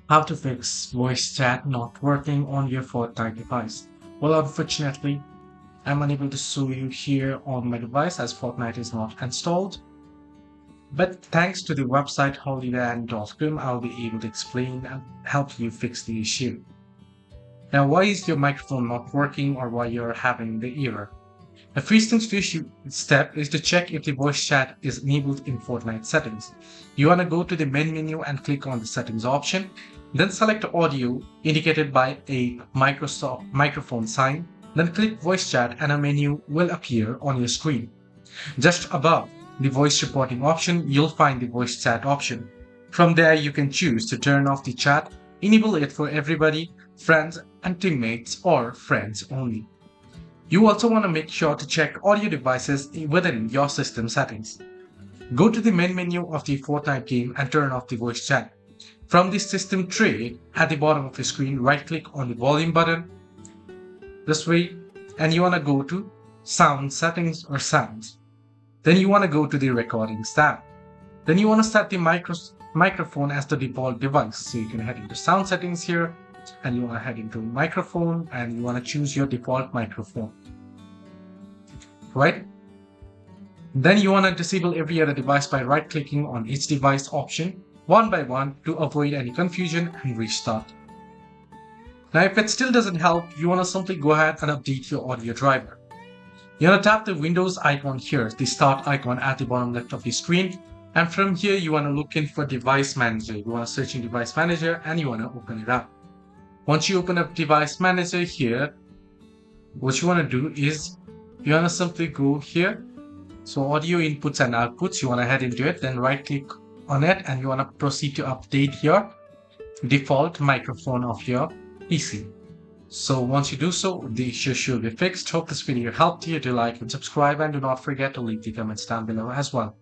How to fix voice chat not working on your Fortnite device. Well, unfortunately, I'm unable to show you here on my device as Fortnite is not installed. But thanks to the website holyland.com, I'll be able to explain and help you fix the issue. Now, why is your microphone not working or why you're having the error? The first thing to issue step is to check if the voice chat is enabled in Fortnite settings. You want to go to the main menu and click on the settings option. Then select audio indicated by a Microsoft microphone sign. Then click voice chat and a menu will appear on your screen. Just above the voice reporting option, you'll find the voice chat option. From there, you can choose to turn off the chat, enable it for everybody, friends and teammates, or friends only. You also want to make sure to check audio devices within your system settings. Go to the main menu of the Fortnite game and turn off the voice chat. From the system tray at the bottom of the screen, right click on the volume button this way, and you want to go to sound settings or sounds. Then you want to go to the recordings tab. Then you want to set the microphone as the default device. So you can head into sound settings here and you want to head into microphone and you want to choose your default microphone. Right? Then you want to disable every other device by right clicking on each device option one by one to avoid any confusion and restart. Now if it still doesn't help, you want to simply go ahead and update your audio driver. You want to tap the Windows icon here, the start icon at the bottom left of the screen, and from here you want to look in for device manager. You want to search in device manager and you want to open it up. Once you open up device manager here, what you want to do is you want to simply go here. So audio inputs and outputs, you want to head into it, then right click on it and you want to proceed to update your default microphone of your PC. So once you do so, the issue should be fixed. Hope this video helped you. Do like and subscribe and do not forget to leave the comments down below as well.